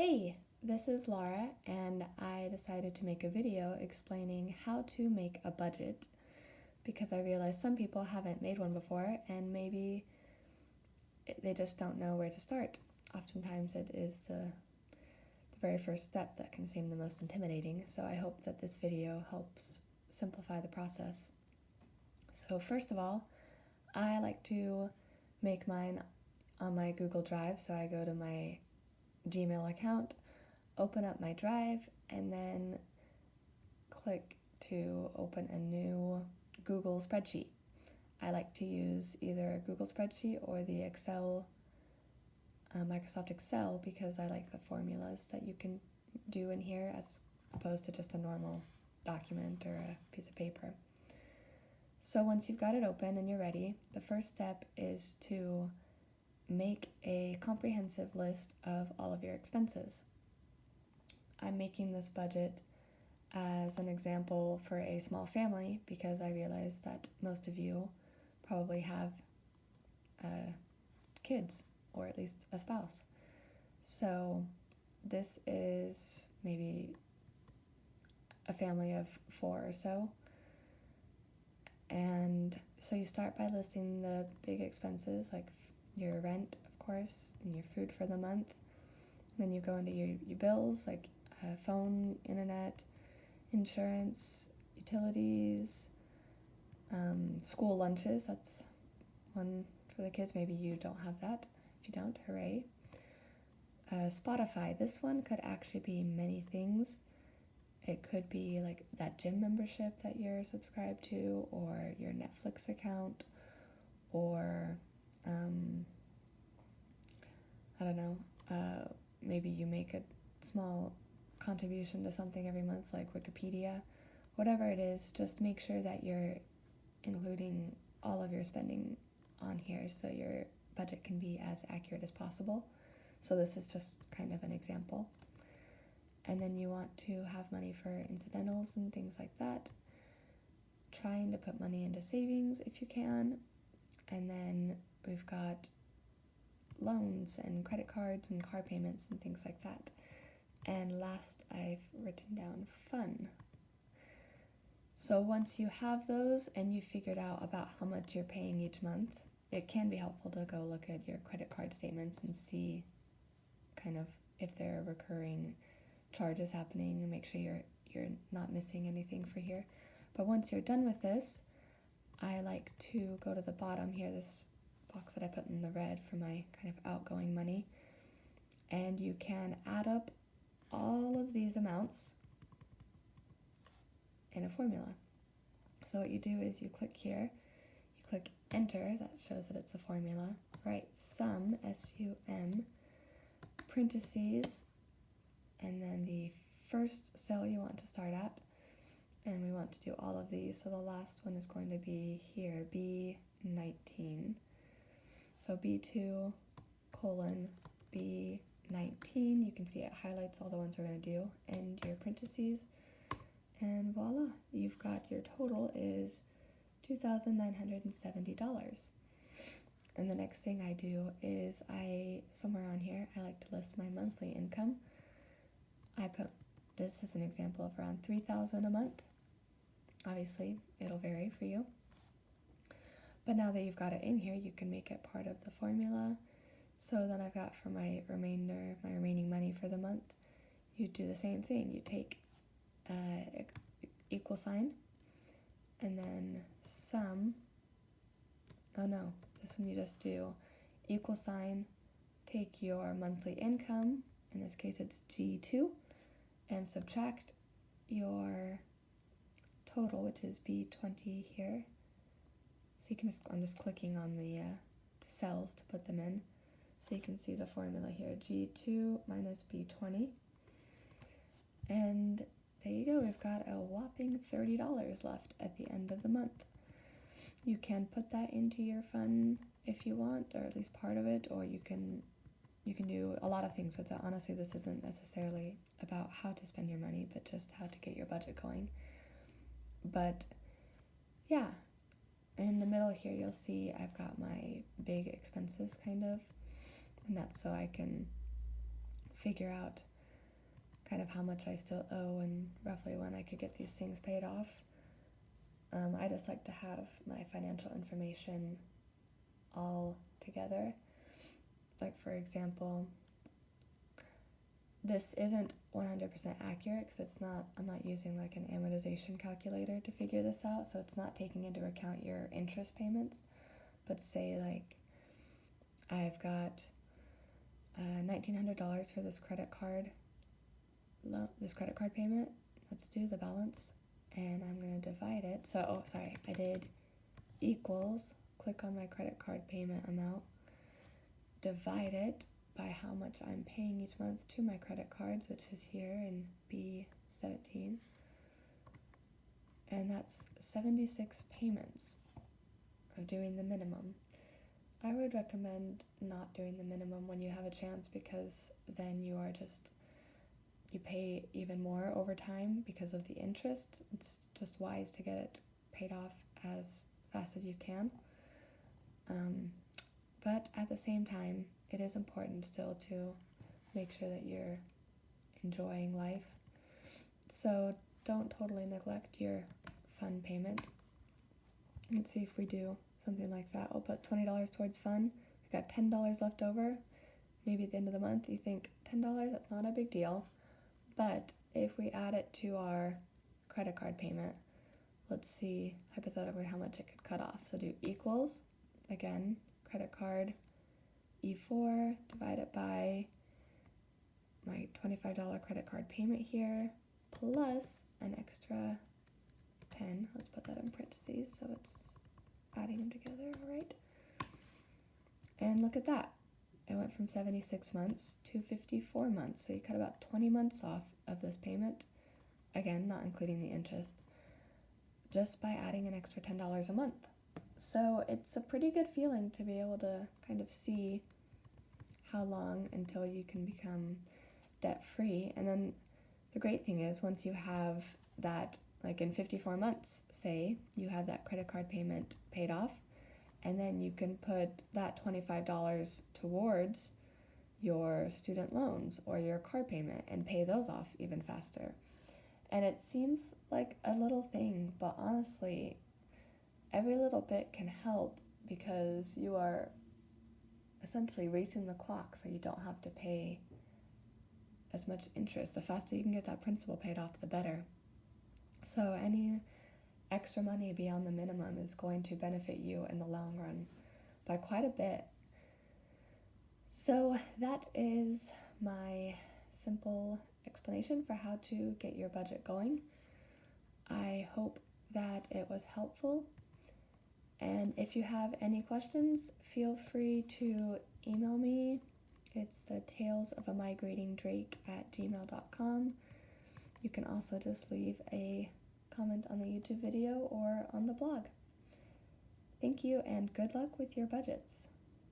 Hey, this is Laura, and I decided to make a video explaining how to make a budget because I realized some people haven't made one before and maybe they just don't know where to start. Oftentimes, it is the very first step that can seem the most intimidating, so I hope that this video helps simplify the process. So, first of all, I like to make mine on my Google Drive, so I go to my Gmail account, open up my drive, and then click to open a new Google spreadsheet. I like to use either a Google spreadsheet or the Microsoft Excel, because I like the formulas that you can do in here as opposed to just a normal document or a piece of paper. So once you've got it open and you're ready, the first step is to make a comprehensive list of all of your expenses. I'm making this budget as an example for a small family because I realize that most of you probably have kids or at least a spouse. So this is maybe a family of 4 or so. And so you start by listing the big expenses like your rent, of course, and your food for the month. Then you go into your bills like phone, internet, insurance, utilities, school lunches. That's one for the kids. Maybe you don't have that. If you don't, hooray. Spotify. This one could actually be many things. It could be like that gym membership that you're subscribed to, or your Netflix account, or I don't know, maybe you make a small contribution to something every month like Wikipedia. Whatever it is, just make sure that you're including all of your spending on here so your budget can be as accurate as possible. So this is just kind of an example. And then you want to have money for incidentals and things like that. Trying to put money into savings if you can. And then we've got loans and credit cards and car payments and things like that. And last, I've written down fun. So once you have those and you figured out about how much you're paying each month, it can be helpful to go look at your credit card statements and see kind of if there are recurring charges happening and make sure you're not missing anything for here. But once you're done with this, I like to go to the bottom here, this box that I put in the red for my kind of outgoing money, and you can add up all of these amounts in a formula. So what you do is you click here, you click enter, that shows that it's a formula, write sum, S-U-M, parentheses, and then the first cell you want to start at, and we want to do all of these, so the last one is going to be here, B19. So B2 colon B19, you can see it highlights all the ones we're going to do, and your parentheses, and voila, you've got your total is $2,970. And the next thing I do is somewhere on here, I like to list my monthly income. I put this as an example of around $3,000 a month. Obviously, it'll vary for you. But now that you've got it in here, you can make it part of the formula. So then I've got for my remaining money for the month, you do the same thing. You take equal sign, and then sum. Oh no, this one you just do equal sign, take your monthly income, in this case it's G2, and subtract your total, which is B20 here. So you can I'm just clicking on the cells to put them in. So you can see the formula here, G2 minus B20. And there you go, we've got a whopping $30 left at the end of the month. You can put that into your fund if you want, or at least part of it, or you can do a lot of things with it. Honestly, this isn't necessarily about how to spend your money, but just how to get your budget going. But yeah, in the middle here you'll see I've got my big expenses kind of, and that's so I can figure out kind of how much I still owe and roughly when I could get these things paid off. I just like to have my financial information all together. Like, for example, this isn't 100% accurate because I'm not using like an amortization calculator to figure this out, so it's not taking into account your interest payments. But say like I've got $1,900 for this credit card payment. Let's do the balance, and I'm going to divide it. So, I did equals, click on my credit card payment amount, divide it by how much I'm paying each month to my credit cards, which is here in B17, and that's 76 payments of doing the minimum. I would recommend not doing the minimum when you have a chance, because then you pay even more over time because of the interest. It's just wise to get it paid off as fast as you can. But at the same time, it is important still to make sure that you're enjoying life. So don't totally neglect your fun payment. Let's see if we do something like that. We'll put $20 towards fun. We've got $10 left over. Maybe at the end of the month you think $10, that's not a big deal. But if we add it to our credit card payment, let's see hypothetically how much it could cut off. So do equals, again, credit card, E4, divide it by my $25 credit card payment here, plus an extra 10. Let's put that in parentheses so it's adding them together, all right? And look at that. It went from 76 months to 54 months. So you cut about 20 months off of this payment. Again, not including the interest, just by adding an extra $10 a month. So it's a pretty good feeling to be able to kind of see how long until you can become debt-free. And then the great thing is, once you have that, like in 54 months, say, you have that credit card payment paid off, and then you can put that $25 towards your student loans or your car payment and pay those off even faster. And it seems like a little thing, but honestly, every little bit can help, because you are essentially racing the clock so you don't have to pay as much interest. The faster you can get that principal paid off, the better. So any extra money beyond the minimum is going to benefit you in the long run by quite a bit. So that is my simple explanation for how to get your budget going. I hope that it was helpful. And if you have any questions, feel free to email me. It's the talesofamigratingdrake@gmail.com. You can also just leave a comment on the YouTube video or on the blog. Thank you, and good luck with your budgets.